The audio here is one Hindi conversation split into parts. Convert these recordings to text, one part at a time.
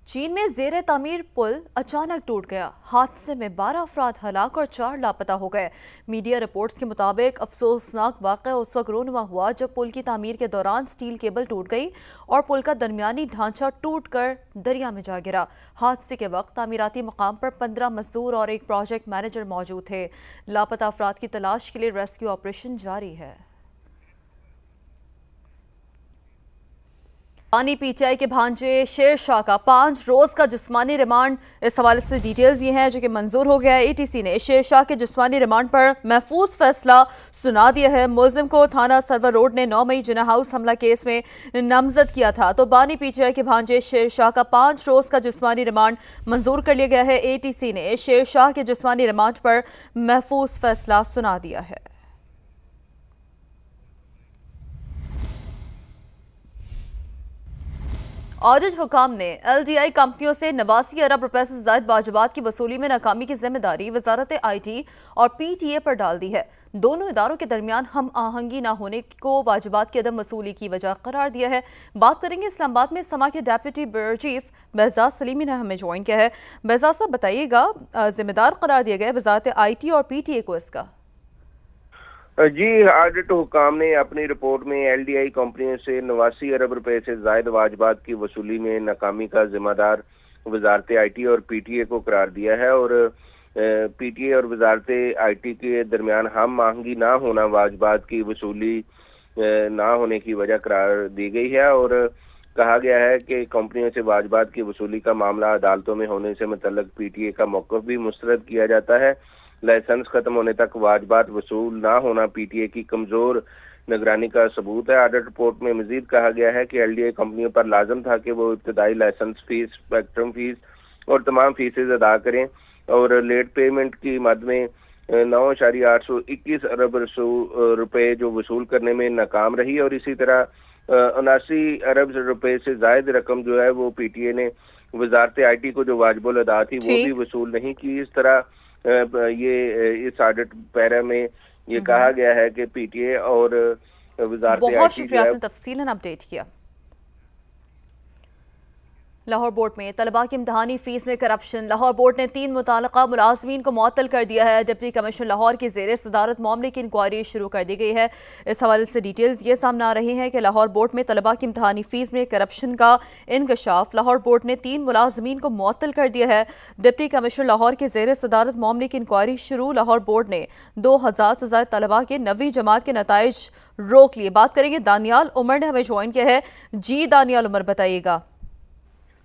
चीन में जेर तामीर पुल अचानक टूट गया। हादसे में 12 अफराद हलाक और 4 लापता हो गए। मीडिया रिपोर्ट्स के मुताबिक अफसोसनाक वाक़या उस वक्त रूनुमा हुआ जब पुल की तामीर के दौरान स्टील केबल टूट गई और पुल का दरमियानी ढांचा टूटकर दरिया में जा गिरा। हादसे के वक्त तामीराती मकाम पर 15 मजदूर और एक प्रोजेक्ट मैनेजर मौजूद थे। लापता अफराद की तलाश के लिए रेस्क्यू ऑपरेशन जारी है। पानी पीटीआई के भांजे शेर शाह का 5 रोज का जिस्मानी रिमांड। इस हवाले से डिटेल्स ये हैं जो कि मंजूर हो गया है। एटीसी ने शेर शाह के जिस्मानी रिमांड पर महफूज फैसला सुना दिया है। मुलजिम को थाना सर्वर रोड ने 9 मई जिना हाउस हमला केस में नामजद किया था, तो बानी पीटीआई के भांजे शेर शाह का 5 रोज का जिस्मानी रिमांड मंजूर कर लिया गया है। एटीसी ने शेर शाह के जिस्मानी रिमांड पर महफूज फैसला सुना दिया है। ऑडिट हुकाम ने LDI कंपनियों से 89 अरब रुपए से ज्यादा वाजिबात की वसूली में नाकामी की जिम्मेदारी वजारत IT और PTA पर डाल दी है। दोनों इदारों के दरमियान हम आहंगी न होने को वाजिबात की अदम वसूली की वजह करार दिया है। बात करेंगे इस्लामाबाद में समा के डेप्यूटी ब्यूरो चीफ बेहजाज सलीमी ने हमें ज्वाइन किया है। बेहजाज साहब बताइएगा, जिम्मेदार करार दिया गया वजारत IT और PTA को इसका? जी, ऑडिट हुकाम ने अपनी रिपोर्ट में LDI कंपनियों से 89 अरब रुपए से जायद वाजिबात की वसूली में नाकामी का जिम्मेदार वजारत IT और PTA को करार दिया है और PTA और वजारत IT के दरमियान हम आहंगी ना होना वाजिबात की वसूली ना होने की वजह करार दी गई है और कहा गया है कि कंपनियों से वाजिबात की वसूली का मामला अदालतों में होने से मुतल्लिक PTA का मौक़िफ़ भी मुस्तरद किया जाता है। लाइसेंस खत्म होने तक वाजिबात वसूल ना होना PTA की कमजोर निगरानी का सबूत है। ऑडिट रिपोर्ट में मजीद कहा गया है कि LDI कंपनियों पर लाजम था कि वो इब्तदाई लाइसेंस फीस, स्पेक्ट्रम फीस और तमाम फीसेज अदा करें और लेट पेमेंट की मद में 9.821 अरब रुपए जो वसूल करने में नाकाम रही और इसी तरह 79 अरब रुपए से जायद रकम जो है वो PTA ने वजारत IT को जो वाजिबुल अदा थी वो भी वसूल नहीं की। इस तरह ये इस ऑडिट पैरा में ये कहा गया है कि PTA और वजारत बहुत शुक्रिया, आपने तफसीलन अपडेट किया। लाहौर बोर्ड में तलबा की इम्तहानी फीस में करप्शन। लाहौर बोर्ड ने 3 मुताल्लिका मुलाजमीन को मुअत्तल कर दिया है। डिप्टी कमिश्नर लाहौर की ज़ेर सदारत मामले की इंक्वायरी शुरू कर दी गई है। इस हवाले से डिटेल्स ये सामने आ रही हैं कि लाहौर बोर्ड में तलबा की इम्तहानी फीस में करप्शन का इंकशाफ। लाहौर बोर्ड ने 3 मुलाजमीन को मुअत्तल कर दिया है। डिप्टी कमिश्नर लाहौर की ज़ेर सदारत मामले की इंक्वायरी शुरू। लाहौर बोर्ड ने 2000 से ज़्यादा तलबा के 9वीं जमात के नताइज रोक लिए। बात करेंगे, दानियाल उमर ने हमें ज्वाइन किया है। जी दानियाल उमर, बताइएगा।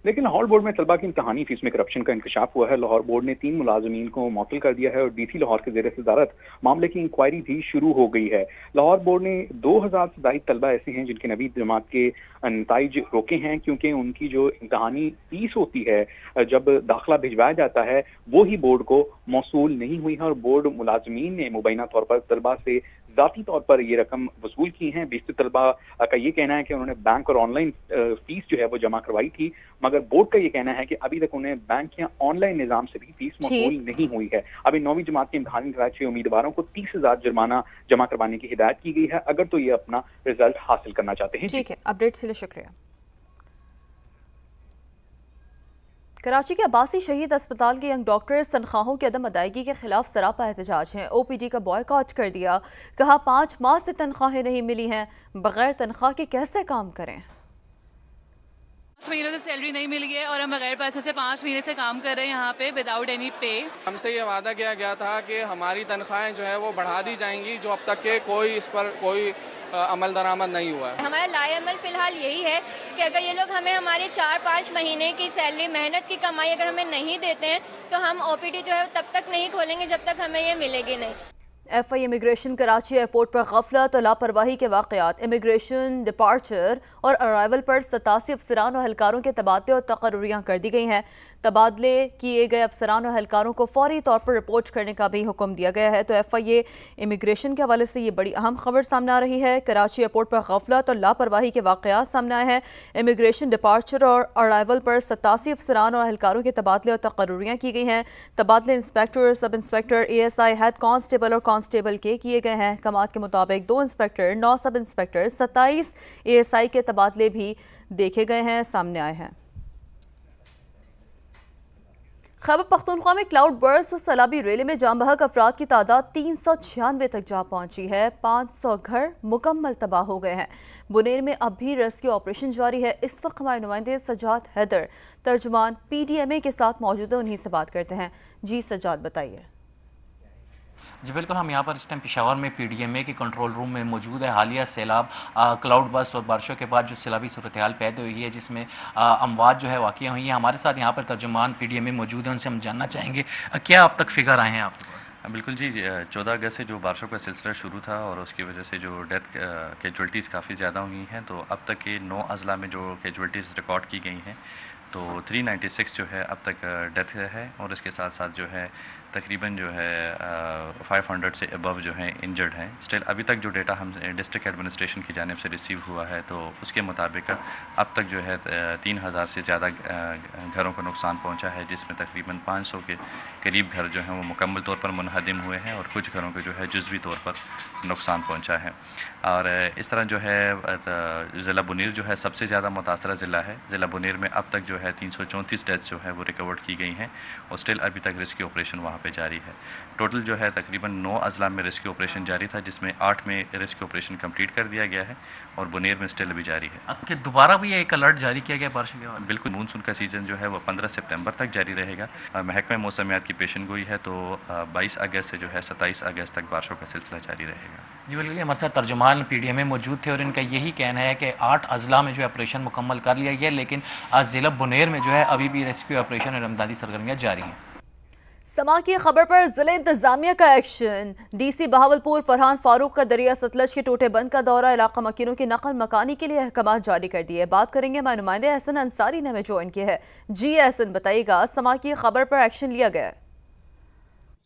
लेकिन लाहौर बोर्ड में तलबा की इम्तहानी फीस में करप्शन का इंकशाफ हुआ है। लाहौर बोर्ड ने 3 मुलाजमीन को मुअत्तल कर दिया है और DC लाहौर के ज़ेर सदारत मामले की इंक्वायरी भी शुरू हो गई है। लाहौर बोर्ड ने 2000 से ज़ायद तलबा ऐसे हैं जिनके 9वीं जमात के नताइज रोके हैं, क्योंकि उनकी जो इम्तहानी फीस होती है जब दाखिला भिजवाया जाता है वो ही बोर्ड को मौसूल नहीं हुई है और बोर्ड मुलाजमीन ने मुबैना तौर पर तलबा से ज़ाती तौर पर ये रकम वसूल की हैं। 20 तलबा का ये कहना है कि उन्होंने बैंक और ऑनलाइन फीस जो है वो जमा करवाई थी, मगर बोर्ड का ये कहना है कि अभी तक उन्हें बैंक या ऑनलाइन निज़ाम से भी फीस मौसूल नहीं हुई है। अभी 9वीं जमात के इम्तहान के 6 उम्मीदवारों को 30,000 जुर्माना जमा करवाने की हिदायत की गई है अगर तो ये अपना रिजल्ट हासिल करना चाहते हैं। ठीक है, अपडेट के लिए शुक्रिया। कराची के अब्बासी शहीद अस्पताल के यंग डॉक्टर्स तनख्वाहों की अदम अदायगी के खिलाफ सरापा एहतजाज हैं। OPD का बॉयकॉट कर दिया। कहा 5 माह से तनख्वाहें नहीं मिली हैं, बगैर तनख्वाह के कैसे काम करें। 5 महीनों से सैलरी नहीं मिली है और हम बगैर पैसों से 5 महीने से काम कर रहे हैं यहाँ पे विदाउट एनी पे। हमसे ये वादा किया गया था कि हमारी तनख्वाहें जो है वो बढ़ा दी जाएंगी, जो अब तक के कोई इस पर कोई अमल दरामद नहीं हुआ है। हमारा लाएअमल फिलहाल यही है कि अगर ये लोग हमें हमारे 4-5 महीने की सैलरी, मेहनत की कमाई अगर हमें नहीं देते हैं तो हम OPD जो है तब तक नहीं खोलेंगे जब तक हमें ये मिलेगी नहीं। FI इमिग्रेशन कराची एयरपोर्ट पर गफलत और लापरवाही के वाक़यात। इमिग्रेशन डिपार्चर और अराइवल पर 87 अफसरान और एहलकारों के तबादले और तकर्रियाँ कर दी गई हैं। तबादले किए गए अफसरान और एहलकारों को फौरी तौर पर रिपोर्ट करने का भी हुक्म दिया गया है। तो FI इमिग्रेशन के हवाले से ये बड़ी अहम खबर सामने आ रही है। कराची एयरपोर्ट पर गफलत और लापरवाही के वाक़यात सामने आए हैं। इमिग्रेशन डिपार्चर और अराइवल पर 87 अफसरान और एहलकारों के तबादले और तकर्रियाँ की गई हैं। तबादले inspector, sub inspector, ASI, head constable और कांस्टेबल के किए गए हैं। कमात के मुताबिक 2 इंस्पेक्टर, 9 सब इंस्पेक्टर, 27 ASI के तबादले भी देखे गए हैं, सामने आए हैं। खैबर पख्तूनख्वा में क्लाउड बर्स्ट और सैलाबी रैली में जाम बहक अफराद की तादाद 396 तक जा पहुंची है। 500 घर मुकम्मल तबाह हो गए हैं। बुनेर में अब भी रेस्क्यू ऑपरेशन जारी है। इस वक्त हमारे नुमाइंदे सजाद हैदर तर्जुमान PDMA के साथ मौजूद है, उन्हीं से बात करते हैं। जी सजाद, बताइए। जी बिल्कुल, हम यहाँ पर इस टाइम पेशावर में PDMA के कंट्रोल रूम में मौजूद है। हालिया सैलाब, क्लाउड बस्ट और बारिशों के बाद जो सैलाबी सूरत हाल पैदा हुई है, जिसमें अमवात जो है वाक़ हुई हैं। हमारे साथ यहाँ पर तर्जुमान PDMA मौजूद हैं, उनसे हम जानना चाहेंगे क्या अब तक फिगर आए हैं आपके पास? बिल्कुल जी, 14 अगस्त से जो बारिशों का सिलसिला शुरू था और उसकी वजह से जो डेथ कैजुअल्टीज़ काफ़ी ज़्यादा हुई हैं, तो अब तक के 9 अजला में जो कैजुअल्टीज़ रिकॉर्ड की गई हैं, तो 396 जो है अब तक डेथ है और इसके साथ साथ जो है तकरीबन जो है 500 से अबव जो है इंजर्ड हैं। स्टिल अभी तक जो डेटा हम डिस्ट्रिक्ट एडमिनिस्ट्रेशन की जानिब से रिसीव हुआ है, तो उसके मुताबिक अब तक जो है 3000 से ज़्यादा घरों को नुकसान पहुंचा है, जिसमें तकरीबन 500 के करीब घर जो हैं वो मुकम्मल तौर पर मुनहदिम हुए हैं और कुछ घरों को जो है जुज़वी तौर पर नुकसान पहुँचा है। और इस तरह जो है ज़िला बुनीर जो है सबसे ज़्यादा मुतासरा ज़िला है। ज़िला बुनीर में अब तक जो है 334 डेथ्स जो है वो रिकवर्ड की गई हैं और स्टिल अभी तक रेस्क्यू ऑपरेशन वहाँ पे जारी है। टोटल जो है तकरीबन 9 अजला में रेस्क्यू ऑपरेशन जारी था, जिसमें 8 में रेस्क्यू ऑपरेशन कंप्लीट कर दिया गया है और बुनेर में स्टिल अभी जारी है। अब दोबारा भी एक अलर्ट जारी किया गया बारिश के बाद? बिल्कुल, मानसून का सीज़न जो है वो 15 सितंबर तक जारी रहेगा। महकमा मौसमियात की पेशन गोई है, तो 22 अगस्त से जो है 27 अगस्त तक बारिशों का सिलसिला जारी रहेगा। जी बिल्कुल, हमारे साथ तर्जुमान PDMA मौजूद थे और इनका यही कहना है कि 8 अजला में जो है ऑपरेशन मुकम्मल कर लिया गया, लेकिन आज ज़िला बुनेर में जो है अभी भी रेस्क्यू ऑपरेशन और इमदादी सरगर्मियाँ जारी हैं। समा की खबर पर जिले इंतजामिया का एक्शन। DC बहावलपुर फरहान फारूक का दरिया सतलज के टूटे बंद का दौरा, इलाका मकीनों की नकल मकानी के लिए अहकाम जारी कर दिए। बात करेंगे हमारे नुमाइंदे एहसन अंसारी ने हमें ज्वाइन किया है। जी एहसन, बताइएगा, समा की खबर पर एक्शन लिया गया है?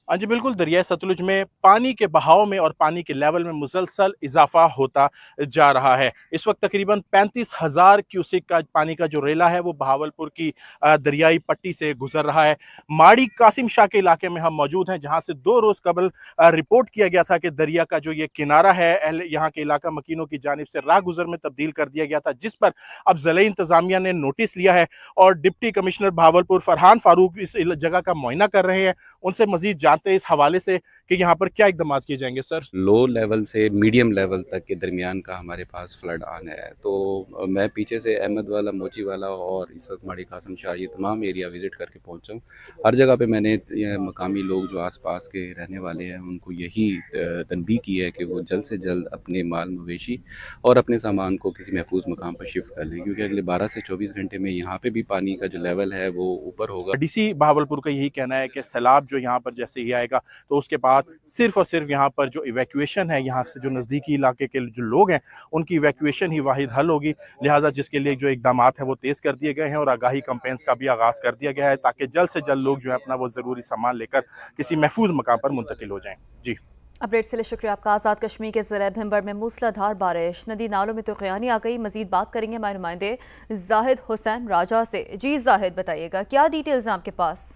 हाँ जी बिल्कुल, दरिया सतलुज में पानी के बहाव में और पानी के लेवल में मुसलसल इजाफा होता जा रहा है। इस वक्त तकरीबन 35,000 क्यूसिक का पानी का जो रेला है वो बहावलपुर की दरियाई पट्टी से गुजर रहा है। माड़ी कासिम शाह के इलाके में हम मौजूद हैं, जहां से 2 रोज़ कबल रिपोर्ट किया गया था कि दरिया का जो ये किनारा है यहाँ के इलाका मकीनों की जानिब से राह गुजर में तब्दील कर दिया गया था, जिस पर अब ज़िला इंतज़ामिया ने नोटिस लिया है और डिप्टी कमिश्नर बहावलपुर फरहान फारूक इस जगह का मुआयना कर रहे हैं। उनसे मजीद इस हवाले से कि यहाँ पर क्या इकदाम किए जाएंगे। सर, लो लेवल से मीडियम लेवल तक के दरमियान का हमारे पास फ्लड आना है, तो मैं पीछे से अहमद वाला, मोची वाला और इस वक्त माड़ी कासिम शाह ये तमाम एरिया विज़िट करके पहुँचा हूँ। हर जगह पे मैंने मकामी लोग जो आसपास के रहने वाले हैं उनको यही तनबीह की है कि वो जल्द से जल्द अपने माल मवेशी और अपने सामान को किसी महफूज मकाम पर शिफ्ट कर लें, क्योंकि अगले 12 से 24 घंटे में यहाँ पर भी पानी का जो लेवल है वो ऊपर होगा। DC बहावलपुर का यही कहना है कि सैलाब जो यहाँ पर जैसे ही आएगा तो उसके बाद सिर्फ और सिर्फ यहाँ पर जो इवैक्यूएशन है, यहाँ से जो नज़दीकी इलाके के जो लोग हैं उनकी इवैक्यूएशन ही वाहिद हल होगी। लिहाजा जिसके लिए जो इकदाम हैं वो तेज़ कर दिए गए हैं और आगाही कैंपेन्स का भी आगाज़ कर दिया गया है, ताकि जल्द से जल्द लोग जो है अपना वो ज़रूरी सामान लेकर किसी महफूज मकाम पर मुंतकिल हो जाएँ। जी, अपडेट के लिए शुक्रिया आपका। आज़ाद कश्मीर के ज़िला भिंबर में मूसलाधार बारिश, नदी नालों में तो क़यानी आ गई। मजीद बात करेंगे हमारे नुमाइंदे जाहिद हुसैन राजा से। जी जाहिद, बताइएगा, क्या डिटेल्स हैं आपके पास?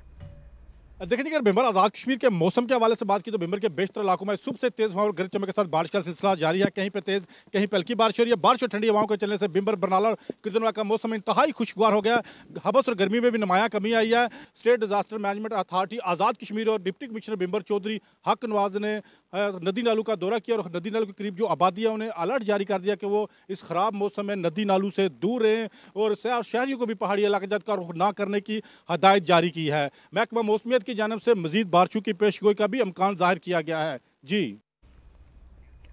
देखिए, अगर भिंबर आज़ाद कश्मीर के मौसम के हवाले से बात की तो भिंबर के बेशतर इलाकों में सुबह से तेज़ हवा और गरज चमक के साथ बारिश का सिलसिला जारी है। कहीं पे तेज़, कहीं पे हल्की बारिश हो रही है। बारिश और ठंडी हवाओं के चलने से भिंबर, बरनाला और किरदनवा का मौसम इंतहाई खुशगवार हो गया। हबस और गर्मी में भी नुमायां कमी आई है। State disaster management authority Azad Kashmir और डिप्टी कमिश्नर भिंबर चौधरी हक नवाज ने नदी नालू का दौरा किया और नदी नालू के करीब जो आबादी है उन्हें अलर्ट जारी कर दिया कि वो इस ख़राब मौसम में नदी नालू से दूर रहें और शहरियों को भी पहाड़ी इलाके का रुख ना करने की हदायत जारी की है। महकमा मौसमियत की जानिब से मजीद बारिशों की पेशगोई का भी इम्कान जाहिर किया गया है। जी,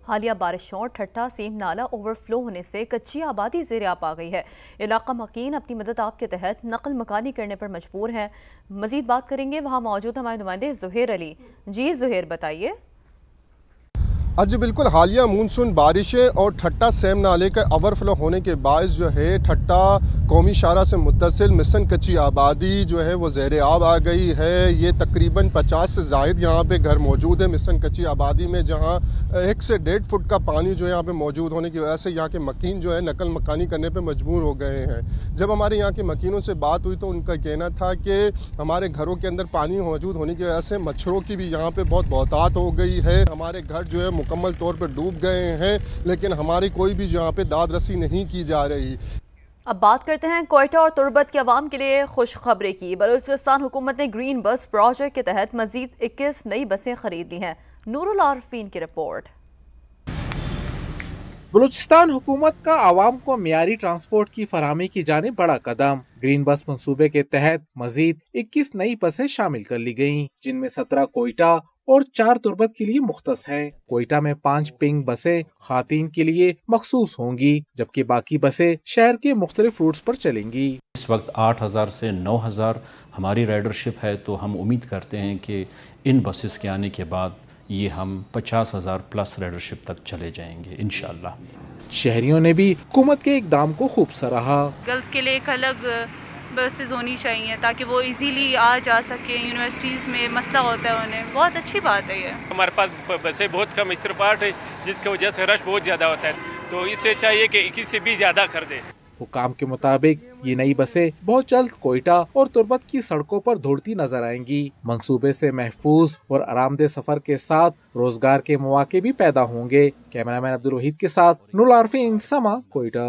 हालिया बारिशों और ठट्टा सीम नाला ओवरफ्लो होने से कच्ची आबादी ज़ेर आप आ गई है। इलाका मकीन अपनी मदद आप के तहत नकल मकानी करने पर मजबूर हैं। मजीद बात करेंगे, वहाँ मौजूद हमारे नुमाइंदे ज़ुहैर अली। जी ज़ुहैर, बताइए। आज बिल्कुल हालिया मानसून बारिशें और ठट्टा सेम नाले का ओवरफ्लो होने के बायस जो है ठट्टा कौमी शाहरा से मुत्तसिल मिसन कच्ची आबादी जो है वो ज़ेर आब आ गई है। ये तकरीबन 50 से ज़ायद यहाँ पे घर मौजूद है मिसन कच्ची आबादी में, जहाँ 1 से 1.5 फुट का पानी जो है यहाँ पे मौजूद होने की वजह से यहाँ के मकीन जो है नकल मकानी करने पे मजबूर हो गए हैं। जब हमारे यहाँ के मकीनों से बात हुई तो उनका कहना था कि हमारे घरों के अंदर पानी मौजूद होने की वजह से मच्छरों की भी यहाँ पे बहुत बहुतात हो गई है। हमारे घर जो है मुकम्मल तौर पर डूब गए हैं, लेकिन हमारी कोई भी यहाँ पे दाद रसी नहीं की जा रही। अब बात करते हैं कोयटा और तुर्बत के अवाम के लिए खुशखबरी की। बलूचिस्तान हुकूमत ने ग्रीन बस प्रोजेक्ट के तहत मजीद 21 नई बसें खरीद ली हैं। नूरुल आरफीन की रिपोर्ट। बलूचिस्तान हुकूमत का आवाम को मियारी ट्रांसपोर्ट की फराहमी की जाने बड़ा कदम। ग्रीन बस मंसूबे के तहत मजीद 21 नई बसें शामिल कर ली गयी, जिनमें 17 कोयटा और 4 तुर्बत के लिए मुख्तस हैं। कोयटा में 5 पिंक बसें खातीन के लिए मखसूस होंगी, जबकि बाकी बसें शहर के मुख्तलिफ रूट्स पर चलेंगी। इस वक्त 8000 से 9000 हमारी राइडरशिप है, तो हम उम्मीद करते हैं कि इन बसेस के आने के बाद ये हम 50,000 प्लस राइडरशिप तक चले जाएंगे इंशाल्लाह। शहरियों ने भी हुकूमत के इकदाम को खूब सराहा। गर्ल्स के लिए एक अलग बसेज होनी चाहिए ताकि वो इजीली आ जा सके। यूनिवर्सिटीज़ में मसला होता है उन्हें, बहुत अच्छी बात है ये। हमारे पास बसें बहुत कम इस पार्ट है, जिसकी वजह से रश बहुत ज़्यादा होता है, तो इससे चाहिए कि 21 से भी ज़्यादा कर दे। हुकाम के मुताबिक ये नई बसें बहुत जल्द कोयटा और तुर्बत की सड़कों पर दौड़ती नजर आएंगी। मंसूबे से महफूज और आरामदेह सफर के साथ रोजगार के मौके भी पैदा होंगे। कैमरामैन अब्दुल वहीद के साथ नूरुल आरफीन, समा, कोयटा।